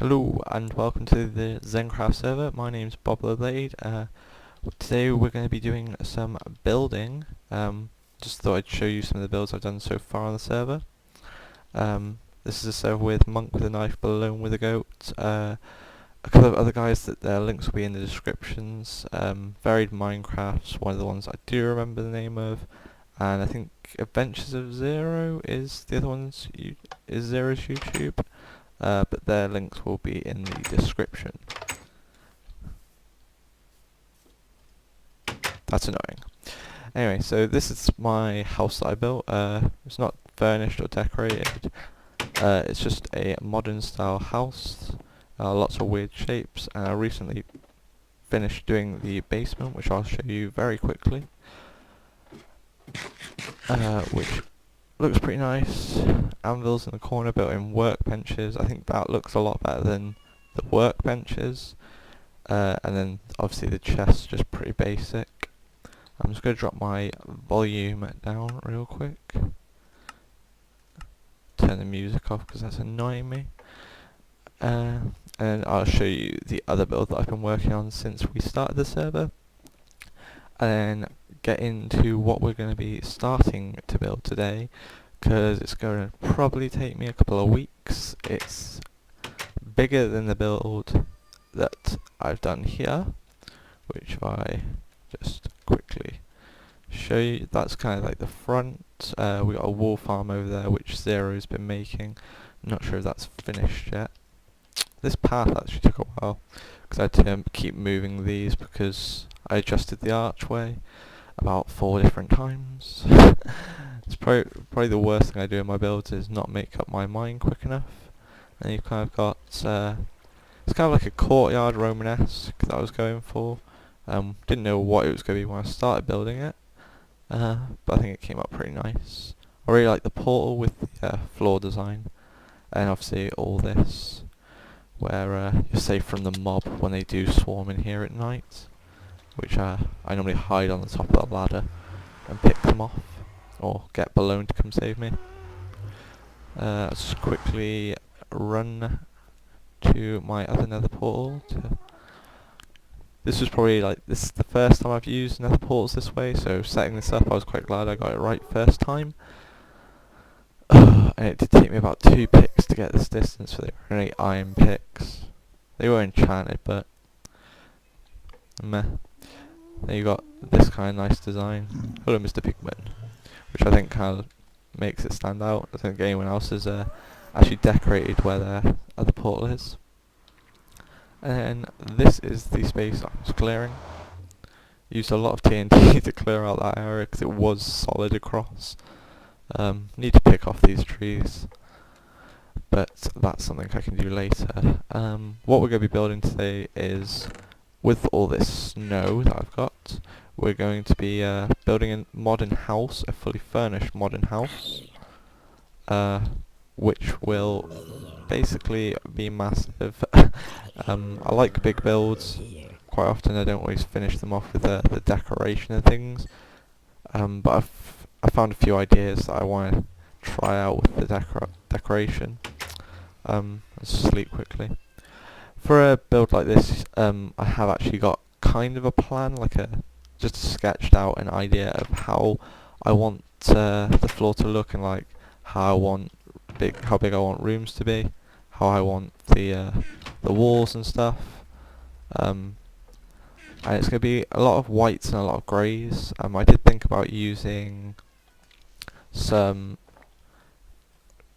Hello and welcome to the Zencraft server. My name's Bobwithablade. Today we're going to be doing some building. Just thought I'd show you some of the builds I've done so far on the server. This is a server with Monk with a Knife, Balloon with a Goat, a couple of other guys that their links will be in the descriptions. Varied Minecraft's one of the ones I do remember the name of, and I think Adventures of Zero is the other one's is Zero's YouTube. But their links will be in the description. That's annoying. Anyway, so this is my house that I built. It's not furnished or decorated. It's just a modern style house. Lots of weird shapes. And I recently finished doing the basement, which I'll show you very quickly. Which looks pretty nice. Anvils in the corner, built-in workbenches. I think that looks a lot better than the workbenches. And then obviously the chest's just pretty basic. I'm just going to drop my volume down real quick. Turn the music off because that's annoying me. And I'll show you the other build that I've been working on since we started the server. And then get into what we're going to be starting to build today, because it's going to probably take me a couple of weeks. It's bigger than the build that I've done here, which if I just quickly show you, that's kind of like the front. We got a wool farm over there which Zero's been making. I'm not sure if that's finished yet. This path actually took a while because I had to keep moving these because I adjusted the archway about 4 different times. It's probably the worst thing I do in my builds is not make up my mine quick enough. And you've kind of got, it's kind of like a courtyard Romanesque that I was going for. Didn't know what it was going to be when I started building it, but I think it came up pretty nice. I really like the portal with the floor design, and obviously all this, where you're safe from the mob when they do swarm in here at night. Which I normally hide on the top of the ladder and pick them off, or get Balloon to come save me. Let's just quickly run to my other nether portal. This was probably this is the first time I've used nether portals this way, so setting this up I was quite glad I got it right first time. And it did take me about 2 picks to get this distance, for they were only iron picks. They were enchanted, but meh. Then you got this kind of nice design. Hello, Mr. Pigman, which I think kind of makes it stand out. I don't think anyone else has actually decorated where their other portal is. And then this is the space I was clearing. Used a lot of TNT to clear out that area because it was solid across. Need to pick off these trees, but that's something I can do later. What we're going to be building today is, with all this snow that I've got, we're going to be building a modern house, a fully furnished modern house, which will basically be massive. I like big builds. Quite often I don't always finish them off with the decoration and things, but I found a few ideas that I want to try out with the decoration. Let's sleep quickly. For a build like this, I have actually got kind of a plan, just sketched out an idea of how I want the floor to look, and like how big I want rooms to be, how I want the walls and stuff. And it's going to be a lot of whites and a lot of greys. I did think about using some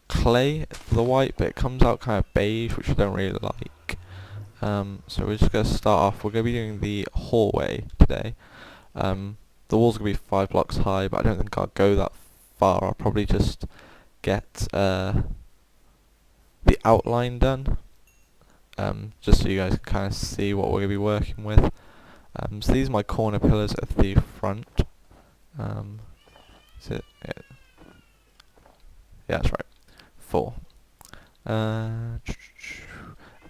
clay for the white, but it comes out kind of beige, which I don't really like. So we're just going to start off. We're going to be doing the hallway today. The walls are going to be 5 blocks high, but I don't think I'll go that far. I'll probably just get the outline done, just so you guys can kind of see what we're going to be working with. So these are my corner pillars at the front. Is it? Yeah, that's right. 4.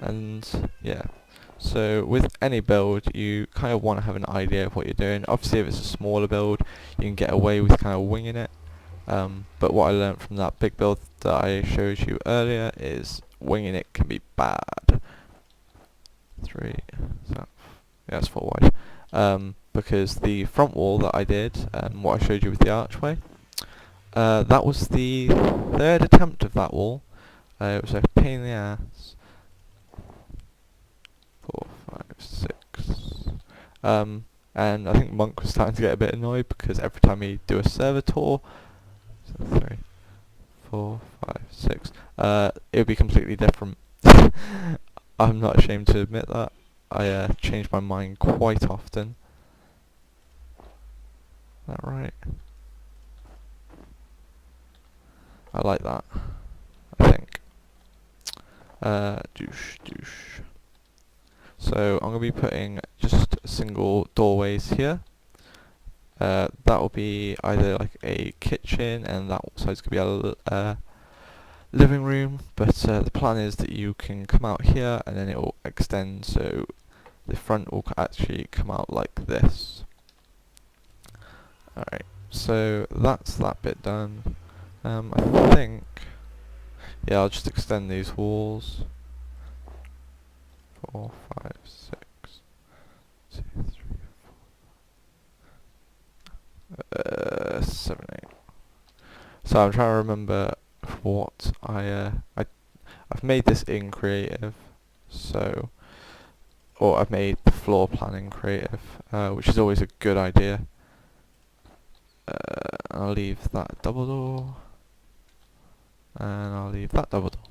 And yeah, so with any build you kind of want to have an idea of what you're doing. Obviously if it's a smaller build you can get away with kind of winging it, but what I learned from that big build that I showed you earlier is winging it can be bad. 3. So yeah, it's 4 wide. Because the front wall that I did, what I showed you with the archway, that was the third attempt of that wall. It was a pain in the ass. 4, 5, 6. And I think Monk was starting to get a bit annoyed because every time he'd do a server tour, so 3, 4, 5, 6, it would be completely different. I'm not ashamed to admit that. I change my mind quite often. Is that right? I like that, I think. Douche. So I'm going to be putting just single doorways here. That will be either like a kitchen, and that side's going to be a living room, but the plan is that you can come out here and then it will extend, so the front will actually come out like this. Alright, so that's that bit done. I think, yeah, I'll just extend these walls. 4, 5, 6, 2, 3, 4, 7, 8. So I'm trying to remember what I've made this in creative, so, or I've made the floor plan in creative, which is always a good idea. I'll leave that double door, and I'll leave that double door.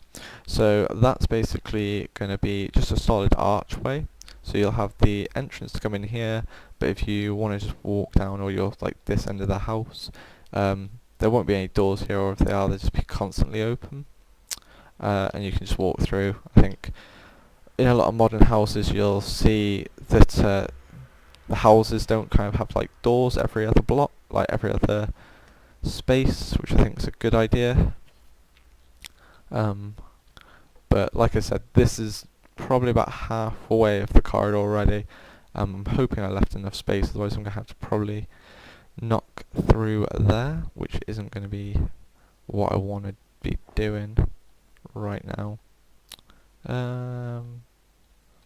So that's basically going to be just a solid archway. So you'll have the entrance to come in here, but if you want to just walk down, or you're like this end of the house, there won't be any doors here, or if they are, they'll just be constantly open, and you can just walk through. I think in a lot of modern houses you'll see that the houses don't kind of have like doors every other block, like every other space, which I think is a good idea. But like I said, this is probably about halfway of the corridor already. I'm hoping I left enough space, otherwise I'm going to have to probably knock through there, which isn't going to be what I want to be doing right now.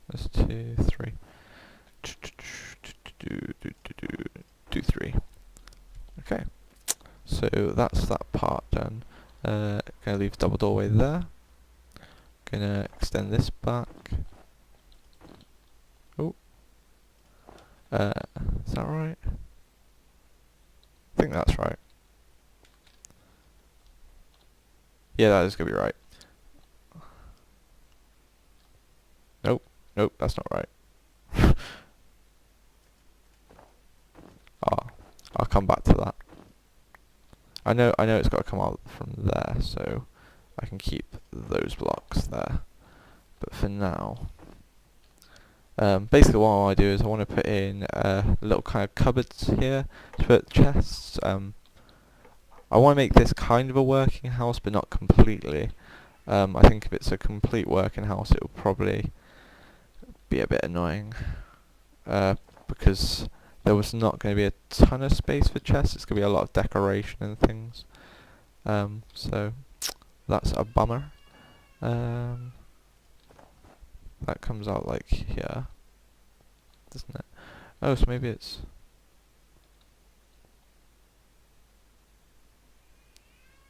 That's 2, 3. Do 3. Okay, so that's that part done. Gonna leave double doorway there. Gonna extend this back. Oh, is that right? I think that's right. Yeah, that is gonna be right. Nope, that's not right. I'll come back to that. I know it's got to come out from there, so I can keep those blocks there. But for now, basically what I want to do is I want to put in little kind of cupboards here to put chests. I want to make this kind of a working house, but not completely. I think if it's a complete working house, it will probably be a bit annoying, because there was not going to be a ton of space for chests. It's going to be a lot of decoration and things. So that's a bummer. That comes out like here, doesn't it? Oh, so maybe it's...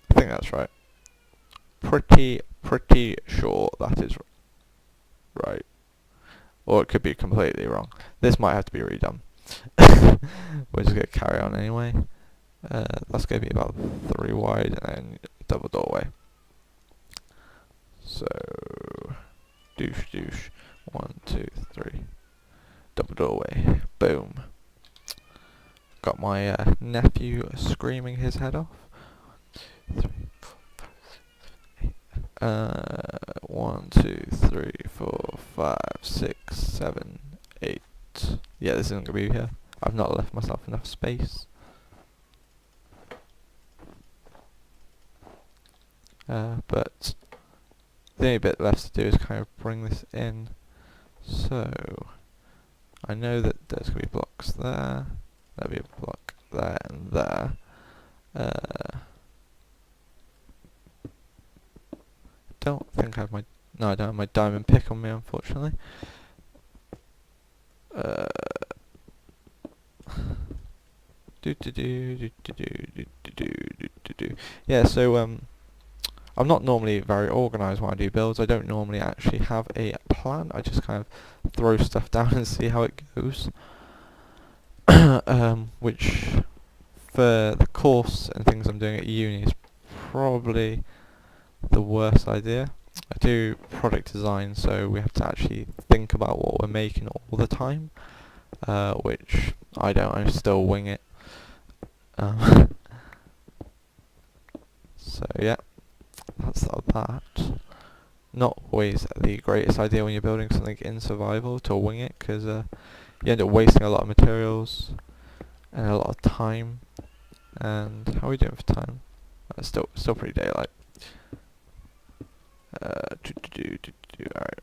I think that's right. Pretty sure that is right. Or it could be completely wrong. This might have to be redone. We're just going to carry on anyway. That's going to be about 3 wide and then double doorway. So, douche. 1, 2, 3. Double doorway. Boom. Got my nephew screaming his head off. 3, 4, 5, 6, 7, 8. 1, 2, 3, 4, 5, 6, 7, 8. Yeah, this isn't going to be here. I've not left myself enough space. But the only bit left to do is kind of bring this in. So I know that there's going to be blocks there. There'll be a block there and there. Don't think I have my... No, I don't have my diamond pick on me, unfortunately. Uh, do do do do do do do do do do do. Yeah, so I'm not normally very organised when I do builds. I don't normally actually have a plan. I just kind of throw stuff down and see how it goes. Which, for the course and things I'm doing at uni, is probably the worst idea. I do product design, so we have to actually think about what we're making all the time, which I don't. I still wing it. So yeah, that's that. Not always the greatest idea when you're building something in survival to wing it, because you end up wasting a lot of materials and a lot of time. And how are we doing for time? Still pretty daylight. Alright.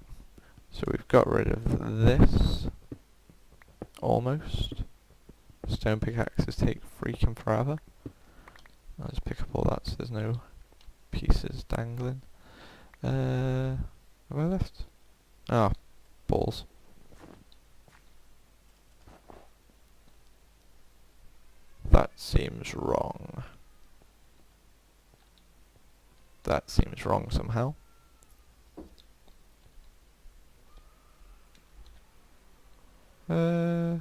So we've got rid of this. Almost. Stone pickaxes take freaking forever. I'll just pick up all that so there's no pieces dangling. Have I left? Ah, balls. That seems wrong. That seems wrong somehow. I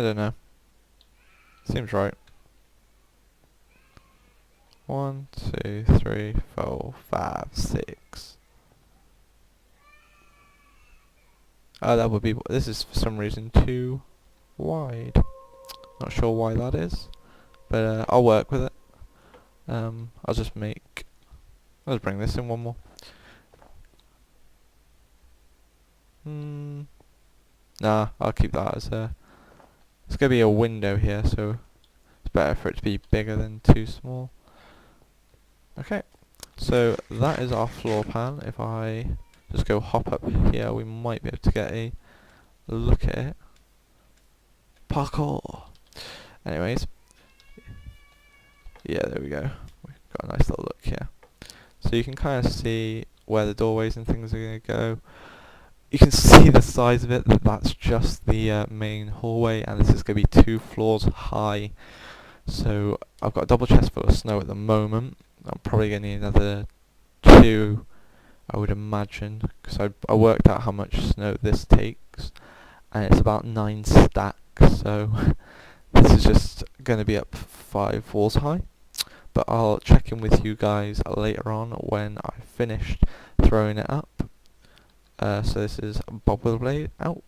don't know. Seems right. 1, 2, 3, 4, 5, 6. Oh, that would be. This is for some reason too wide. Not sure why that is, but I'll work with it. I'll just make. I'll just bring this in one more. Nah, I'll keep that as a. It's gonna be a window here, so it's better for it to be bigger than too small. Okay, so that is our floor plan. If I just go hop up here, we might be able to get a look at it. Parkour! Anyways, yeah, there we go. We've got a nice little look here. So you can kind of see where the doorways and things are going to go. You can see the size of it, that's just the main hallway, and this is going to be 2 floors high. So I've got a double chest full of snow at the moment. I'm probably going to need another 2, I would imagine, because I worked out how much snow this takes, and it's about 9 stacks, so this is just going to be up 5 floors high. But I'll check in with you guys later on when I've finished throwing it up. So this is Bobwithablade out.